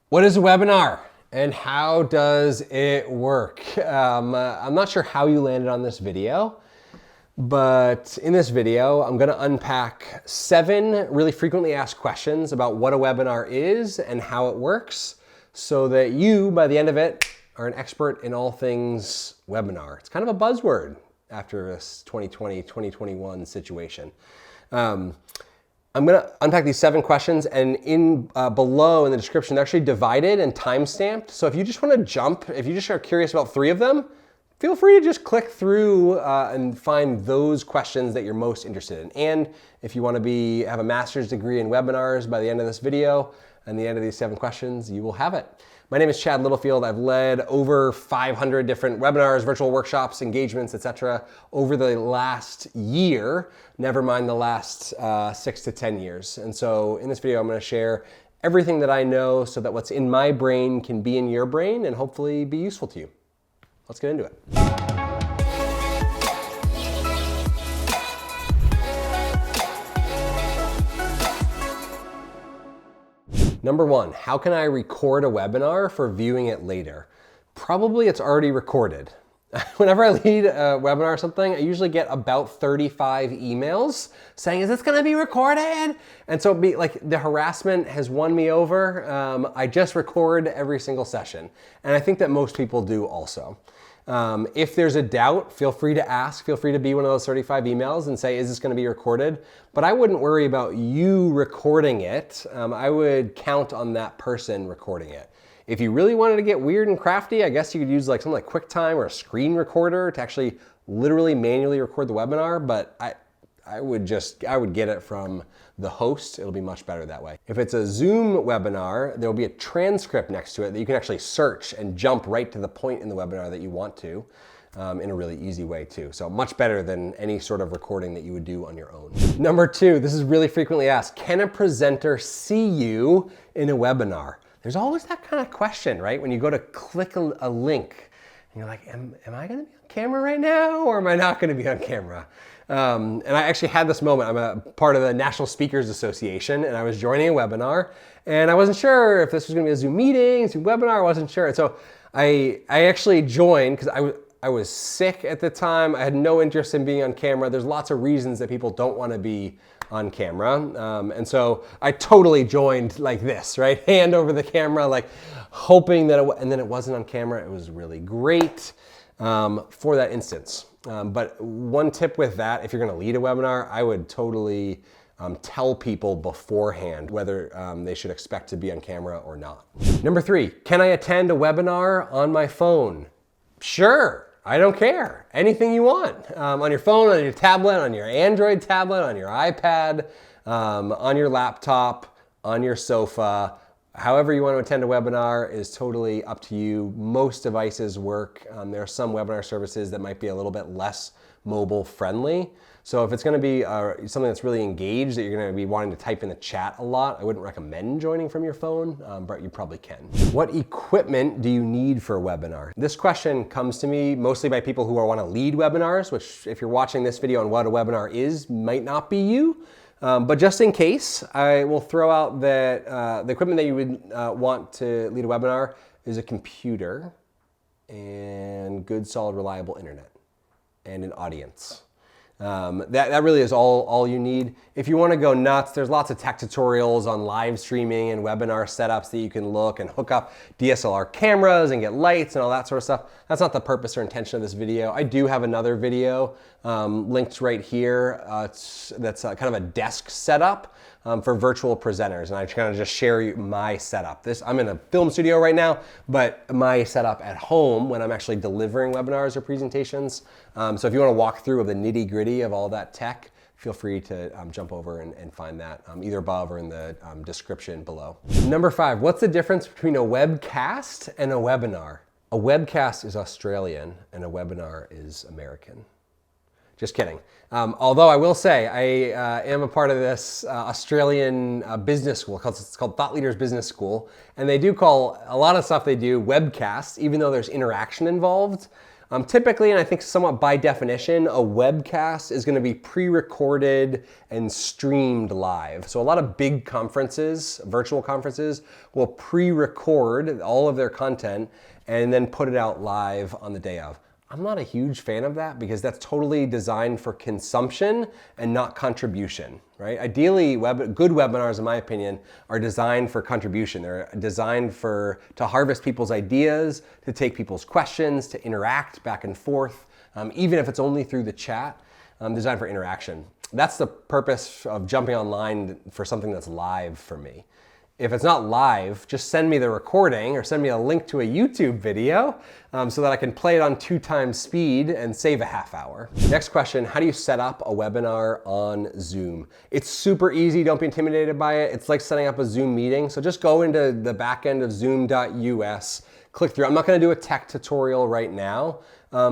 What is a webinar and how does it work? I'm not sure how you landed on this video, but in this video, I'm gonna unpack 7 really frequently asked questions about what a webinar is and how it works so that you, by the end of it, are an expert in all things webinar. It's kind of a buzzword after this 2020, 2021 situation. I'm gonna unpack these 7 questions, and below in the description, they're actually divided and time-stamped. So if you just wanna jump, if you just are curious about 3 of them, feel free to just click through and find those questions that you're most interested in. And if you wanna have a master's degree in webinars by the end of this video and the end of these 7 questions, you will have it. My name is Chad Littlefield. I've led over 500 different webinars, virtual workshops, engagements, etc. over the last year, never mind the last 6 to 10 years. And so in this video, I'm gonna share everything that I know so that what's in my brain can be in your brain and hopefully be useful to you. Let's get into it. Number 1, how can I record a webinar for viewing it later? Probably it's already recorded. Whenever I lead a webinar or something, I usually get about 35 emails saying, is this gonna be recorded? And so the harassment has won me over. I just record every single session. And I think that most people do also. If there's a doubt, feel free to ask, feel free to be one of those 35 emails and say, is this gonna be recorded? But I wouldn't worry about you recording it. I would count on that person recording it. If you really wanted to get weird and crafty, I guess you could use something like QuickTime or a screen recorder to actually literally manually record the webinar, but I would get it from the host. It'll be much better that way. If it's a Zoom webinar, there'll be a transcript next to it that you can actually search and jump right to the point in the webinar that you want to in a really easy way too. So much better than any sort of recording that you would do on your own. Number 2, this is really frequently asked. Can a presenter see you in a webinar? There's always that kind of question, right? When you go to click a link and you're like, am I gonna be on camera right now or am I not gonna be on camera? And I actually had this moment. I'm a part of the National Speakers Association and I was joining a webinar and I wasn't sure if this was gonna be a Zoom meeting, Zoom webinar, I wasn't sure. And so I actually joined because I was sick at the time. I had no interest in being on camera. There's lots of reasons that people don't wanna be on camera. And so I totally joined like this, right? Hand over the camera, hoping that and then it wasn't on camera. It was really great for that instance. But one tip with that, if you're gonna lead a webinar, I would totally tell people beforehand whether they should expect to be on camera or not. Number 3, can I attend a webinar on my phone? Sure. I don't care. Anything you want. On your phone, on your tablet, on your Android tablet, on your iPad, on your laptop, on your sofa. However you want to attend a webinar is totally up to you. Most devices work. There are some webinar services that might be a little bit less mobile friendly. So if it's going to be something that's really engaged, that you're going to be wanting to type in the chat a lot, I wouldn't recommend joining from your phone, but you probably can. What equipment do you need for a webinar? This question comes to me mostly by people who want to lead webinars, which if you're watching this video on what a webinar is, might not be you. But just in case, I will throw out that the equipment that you would want to lead a webinar is a computer and good, solid, reliable internet and an audience. That really is all you need. If you want to go nuts, there's lots of tech tutorials on live streaming and webinar setups that you can look and hook up DSLR cameras and get lights and all that sort of stuff. That's not the purpose or intention of this video. I do have another video linked right here that's kind of a desk setup for virtual presenters, and I kind of just share my setup. I'm in a film studio right now, but my setup at home when I'm actually delivering webinars or presentations. So if you want to walk through the nitty-gritty of all that tech, feel free to jump over and find that either above or in the description below. Number 5, what's the difference between a webcast and a webinar? A webcast is Australian and a webinar is American. Just kidding. Although I will say I am a part of this Australian business school. It's called Thought Leaders Business School. And they do call a lot of stuff they do webcasts, even though there's interaction involved. Typically, and I think somewhat by definition, a webcast is gonna be pre-recorded and streamed live. So a lot of big conferences, virtual conferences, will pre-record all of their content and then put it out live on the day of. I'm not a huge fan of that because that's totally designed for consumption and not contribution, right? Ideally, good webinars, in my opinion, are designed for contribution. They're designed to harvest people's ideas, to take people's questions, to interact back and forth, even if it's only through the chat, designed for interaction. That's the purpose of jumping online for something that's live for me. If it's not live, just send me the recording or send me a link to a YouTube video so that I can play it on 2x speed and save a half hour. Next question, how do you set up a webinar on Zoom? It's super easy, don't be intimidated by it. It's like setting up a Zoom meeting. So just go into the back end of zoom.us, click through. I'm not gonna do a tech tutorial right now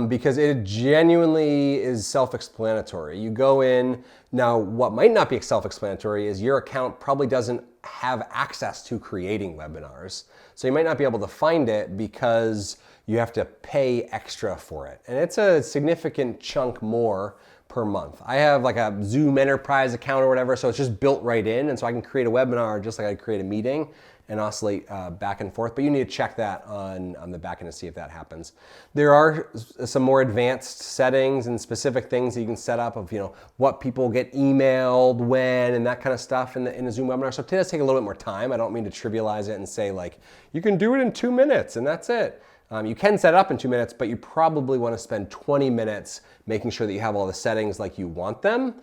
because it genuinely is self-explanatory. You go in, now what might not be self-explanatory is your account probably doesn't have access to creating webinars. So you might not be able to find it because you have to pay extra for it. And it's a significant chunk more per month. I have like a Zoom Enterprise account or whatever, so it's just built right in. And so I can create a webinar just like I create a meeting and oscillate back and forth, but you need to check that on the back end to see if that happens. There are some more advanced settings and specific things that you can set up of what people get emailed when and that kind of stuff in a Zoom webinar. So it does take a little bit more time. I don't mean to trivialize it and say like, you can do it in 2 minutes and that's it. You can set it up in 2 minutes, but you probably want to spend 20 minutes making sure that you have all the settings like you want them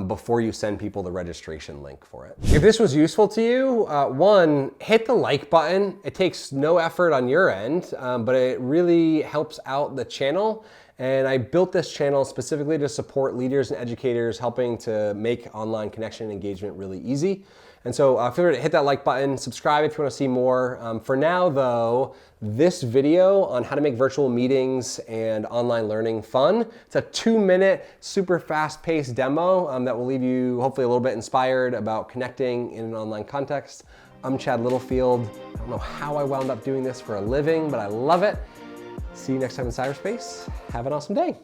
before you send people the registration link for it. If this was useful to you, one, hit the like button. It takes no effort on your end, but it really helps out the channel. And I built this channel specifically to support leaders and educators helping to make online connection and engagement really easy. And so feel free to hit that like button, subscribe if you want to see more. For now though, this video on how to make virtual meetings and online learning fun, it's a 2-minute, super fast-paced demo that will leave you hopefully a little bit inspired about connecting in an online context. I'm Chad Littlefield. I don't know how I wound up doing this for a living, but I love it. See you next time in cyberspace. Have an awesome day.